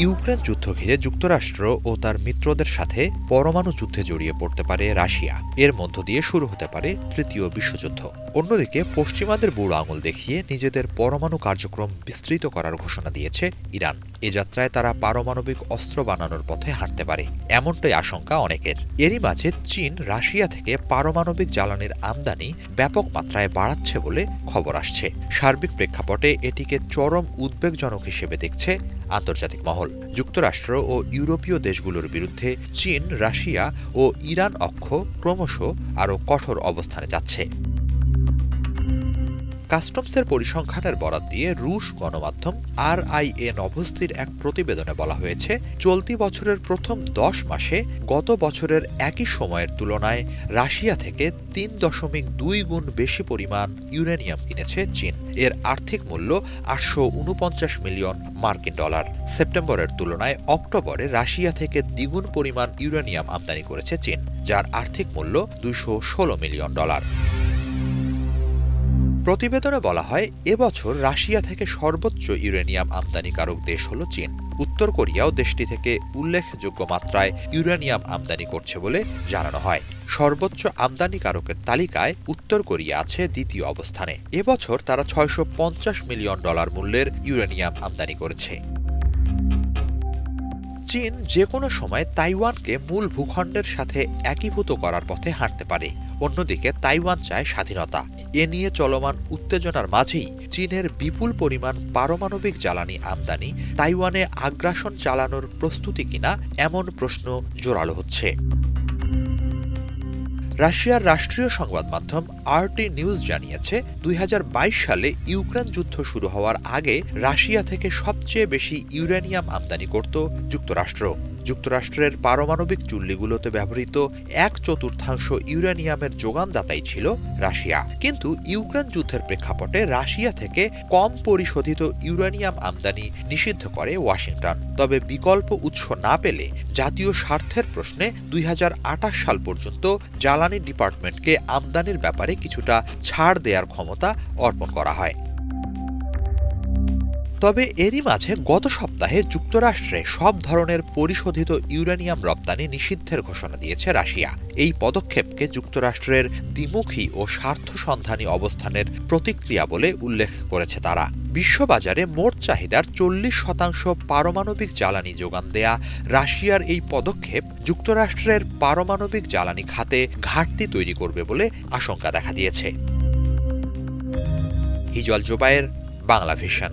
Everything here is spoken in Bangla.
ইউক্রেন যুদ্ধ ঘিরে যুক্তরাষ্ট্র ও তার মিত্রদের সাথে পরমাণু যুদ্ধে জড়িয়ে পড়তে পারে রাশিয়া। এর মধ্য দিয়ে শুরু হতে পারে তৃতীয় বিশ্বযুদ্ধ। অন্যদিকে পশ্চিমাদের বুড়ো আঙুল দেখিয়ে নিজেদের পরমাণু কার্যক্রম বিস্তৃত করার ঘোষণা দিয়েছে ইরান। এ যাত্রায় তারা পারমাণবিক অস্ত্র বানানোর পথে হাঁটতে পারে, এমনটাই আশঙ্কা অনেকের। এরই মাঝে চীন রাশিয়া থেকে পারমাণবিক জ্বালানির আমদানি ব্যাপক মাত্রায় বাড়াচ্ছে বলে খবর আসছে। সার্বিক প্রেক্ষাপটে এটিকে চরম উদ্বেগজনক হিসেবে দেখছে আন্তর্জাতিক মহল। যুক্তরাষ্ট্র ও ইউরোপীয় দেশগুলোর বিরুদ্ধে চীন, রাশিয়া ও ইরান অক্ষ ক্রমশ আরও কঠোর অবস্থানে যাচ্ছে। কাস্টমসের পরিসংখ্যানের বরাত দিয়ে রুশ গণমাধ্যম RIA নভোস্তির এক প্রতিবেদনে বলা হয়েছে, চলতি বছরের প্রথম 10 মাসে গত বছরের একই সময়ের তুলনায় রাশিয়া থেকে 3.2 গুণ বেশি পরিমাণ ইউরেনিয়াম কিনেছে চীন। এর আর্থিক মূল্য 849 মিলিয়ন মার্কিন ডলার। সেপ্টেম্বরের তুলনায় অক্টোবরে রাশিয়া থেকে দ্বিগুণ পরিমাণ ইউরেনিয়াম আমদানি করেছে চীন, যার আর্থিক মূল্য 216 মিলিয়ন ডলার। প্রতিবেদনে বলা হয়, এবছর রাশিয়া থেকে সর্বোচ্চ ইউরেনিয়াম আমদানিকারক দেশ হল চীন। উত্তর কোরিয়াও দেশটি থেকে উল্লেখযোগ্য মাত্রায় ইউরেনিয়াম আমদানি করছে বলে জানানো হয়। সর্বোচ্চ আমদানিকারকের তালিকায় উত্তর কোরিয়া আছে দ্বিতীয় অবস্থানে। এবছর তারা 650 মিলিয়ন ডলার মূল্যের ইউরেনিয়াম আমদানি করেছে। চীন যে কোনো সময় তাইওয়ানকে মূল ভূখণ্ডের সাথে একীভূত করার পথে হাঁটতে পারে। অন্যদিকে তাইওয়ান চায় স্বাধীনতা। এ নিয়ে চলমান উত্তেজনার মাঝেই চীনের বিপুল পরিমাণ পারমাণবিক জ্বালানি আমদানি তাইওয়ানে আগ্রাসন চালানোর প্রস্তুতি কিনা, এমন প্রশ্ন জোরালো হচ্ছে। রাশিয়ার রাষ্ট্রীয় সংবাদ মাধ্যম RT নিউজ জানিয়েছে, 2022 সালে ইউক্রেন যুদ্ধ শুরু হওয়ার আগে রাশিয়া থেকে সবচেয়ে বেশি ইউরেনিয়াম আমদানি করত যুক্তরাষ্ট্র। যুক্তরাষ্ট্রের পারমাণবিক চুল্লিগুলোতে ব্যবহৃত 1/4 ইউরেনিয়ামের যোগানদাতাই ছিল রাশিয়া। কিন্তু ইউক্রেন যুদ্ধের প্রেক্ষাপটে রাশিয়া থেকে কম পরিশোধিত ইউরেনিয়াম আমদানি নিষিদ্ধ করে ওয়াশিংটন। তবে বিকল্প উৎস না পেলে জাতীয় স্বার্থের প্রশ্নে 2028 সাল পর্যন্ত জ্বালানি ডিপার্টমেন্টকে আমদানির ব্যাপারে কিছুটা ছাড় দেওয়ার ক্ষমতা অর্পণ করা হয়। তবে এরই মাঝে গত সপ্তাহে যুক্তরাষ্ট্রে সব ধরনের পরিশোধিত ইউরেনিয়াম রপ্তানি নিষিদ্ধের ঘোষণা দিয়েছে রাশিয়া। এই পদক্ষেপকে যুক্তরাষ্ট্রের দ্বিমুখী ও স্বার্থসন্ধানী অবস্থানের প্রতিক্রিয়া বলে উল্লেখ করেছে তারা। বিশ্ববাজারে মোট চাহিদার 40% পারমাণবিক জ্বালানি যোগান দেয়া রাশিয়ার এই পদক্ষেপ যুক্তরাষ্ট্রের পারমাণবিক জ্বালানি খাতে ঘাটতি তৈরি করবে বলে আশঙ্কা দেখা দিয়েছে। হিজল জোবায়ের, বাংলা ভিশন।